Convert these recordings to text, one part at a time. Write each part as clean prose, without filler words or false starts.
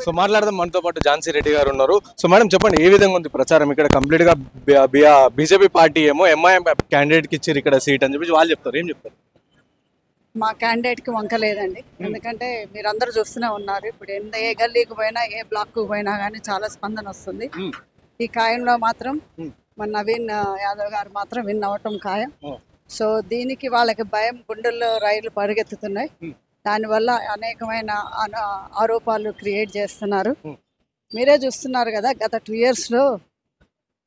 So మాట్లాడదాం, మనతో పాటు ఝాన్సీ రెడ్డి గారు ఉన్నారు. సో మేడం చెప్పండి, ఏ విధంగా ఉంది ప్రచారం ఇక్కడ? కంప్లీట్ గా బీజేపీ పార్టీ ఏమో ఎంఐఎం క్యాండిడేట్ కి ఇచ్చారు ఇక్కడ సీట్ అని చెప్పి వాళ్ళు చెప్తారు, ఏం చెప్తారు? మా క్యాండిడేట్ కి వంక లేదండి. ఎందుకంటే మీరందరూ చూస్తూనే ఉన్నారు, ఇప్పుడు ఏ గల్లీకి పోయినా ఏ బ్లాక్ కు పోయినా కానీ చాలా స్పందన వస్తుంది. ఈ ఖాయంలో మాత్రం మన నవీన్ యాదవ్ గారు మాత్రం విన్ అవటం ఖాయం. సో దీనికి వాళ్ళకి భయం, గుండెల్లో రైళ్లు పరిగెత్తుతున్నాయి. దానివల్ల అనేకమైన ఆరోపాలు క్రియేట్ చేస్తున్నారు. మీరే చూస్తున్నారు కదా, గత 2 years లో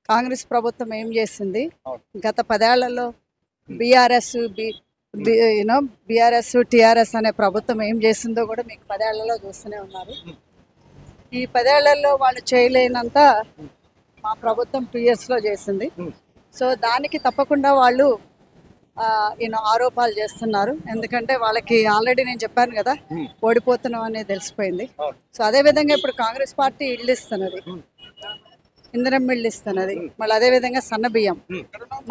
కాంగ్రెస్ ప్రభుత్వం ఏం చేసింది, గత 10 ఏళ్లలో బీఆర్ఎస్ టీఆర్ఎస్ అనే ప్రభుత్వం ఏం చేసిందో కూడా మీకు 10 ఏళ్లలో చూస్తూనే ఉన్నారు. ఈ 10 ఏళ్లలో వాళ్ళు చేయలేనంత మా ప్రభుత్వం 2 years లో చేసింది. సో దానికి తప్పకుండా వాళ్ళు ఆరోపాలు చేస్తున్నారు. ఎందుకంటే వాళ్ళకి ఆల్రెడీ నేను చెప్పాను కదా, ఓడిపోతున్నాం అనేది తెలిసిపోయింది. సో అదే విధంగా ఇప్పుడు కాంగ్రెస్ పార్టీ ఇల్లు ఇస్తున్నది, ఇంధనం బిల్లు ఇస్తున్నది, మళ్ళీ అదే విధంగా సన్న బియ్యం,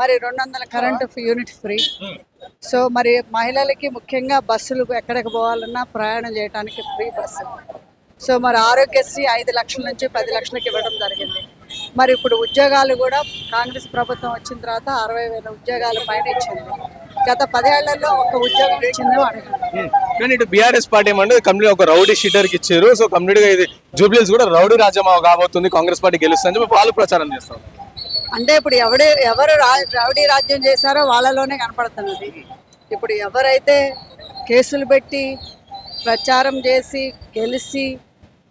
మరి 200 కరెంటు యూనిట్ ఫ్రీ. సో మరి మహిళలకి ముఖ్యంగా బస్సులు ఎక్కడికి పోవాలన్నా ప్రయాణం చేయడానికి ఫ్రీ బస్సు. సో మరి ఆరోగ్యశ్రీ 5 లక్షల నుంచి 10 లక్షలకి ఇవ్వడం జరిగింది. మరి ఇప్పుడు ఉద్యోగాలు కూడా కాంగ్రెస్ ప్రభుత్వం వచ్చిన తర్వాత 60,000 ఉద్యోగాల పైన ఇచ్చింది. గత 10 ఏళ్లలో ఒక ఉద్యోగం ఇచ్చింది కానీ ఇటు బీఆర్ఎస్ పార్టీ ఏమంటే కంప్లీట్ ఒక రౌడీ షీటర్ కి ఇచ్చారు. సో కంప్లీట్ గా ఇది జూబ్లీస్ కూడా రౌడీ రాజ్యం కాబోతుంది, కాంగ్రెస్ పార్టీ గెలుస్తుందని చెప్పి వాళ్ళు ప్రచారం చేస్తారు. అంటే ఇప్పుడు ఎవరు రౌడీ రాజ్యం చేశారో వాళ్ళలోనే కనపడుతున్నది. ఇప్పుడు ఎవరైతే కేసులు పెట్టి ప్రచారం చేసి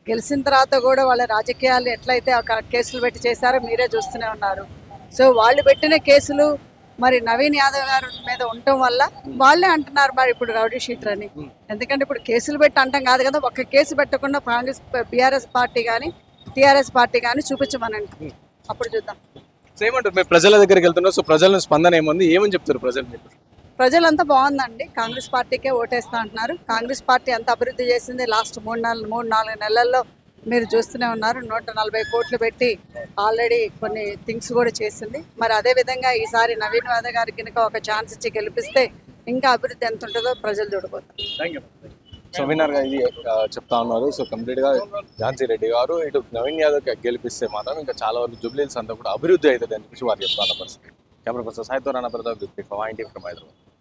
గెలిచిన తర్వాత కూడా వాళ్ళ రాజకీయాలు ఎట్లయితే కేసులు పెట్టి చేశారో మీరే చూస్తూనే ఉన్నారు. సో వాళ్ళు పెట్టిన కేసులు మరి నవీన్ యాదవ్ గారి మీద ఉండటం వల్ల వాళ్ళే అంటున్నారు మరి ఇప్పుడు రౌడీ షీటర్ అని. ఎందుకంటే ఇప్పుడు కేసులు పెట్టి అంటాం కాదు కదా, ఒక్క కేసు పెట్టకుండా కాంగ్రెస్ బీఆర్ఎస్ పార్టీ కానీ టీఆర్ఎస్ పార్టీ కానీ చూపించమనండి, అప్పుడు చూద్దాం. సో ఏమంటారు, మీరు ప్రజల దగ్గరికి వెళ్తున్నారు, సో ప్రజల స్పందన ఏముంది, ఏమని చెప్తారు ప్రజలు? ప్రజలంతా బాగుందండి, కాంగ్రెస్ పార్టీకే ఓటేస్తా అంటున్నారు. కాంగ్రెస్ పార్టీ ఎంత అభివృద్ధి చేసింది లాస్ట్ 3-4 నెలల్లో మీరు చూస్తూనే ఉన్నారు. 140 కోట్లు పెట్టి ఆల్రెడీ కొన్ని థింగ్స్ కూడా చేసింది. మరి అదే విధంగా ఈసారి నవీన్ యాదవ్ గారికి కనుక ఒక ఛాన్స్ ఇచ్చి గెలిపిస్తే ఇంకా అభివృద్ధి ఎంత ఉంటుందో ప్రజలు చూడబోతారు. సో విన్నర్ గా ఇది చెప్తా ఉన్నారు. సో కంప్లీట్ గా ఝాన్సీ రెడ్డి గారు ఇటు నవీన్ యాదవ్ గెలిపిస్తే మాత్రం ఇంకా చాలా వరకు జూబ్లీస్ అంతా కూడా అభివృద్ధి అవుతుంది అని చెప్పి వారు చెప్తా ఉన్న పరిస్థితి. కెమెరా పర్సన్ సాయితో రాణా ప్రతాప్, హైదరాబాద్.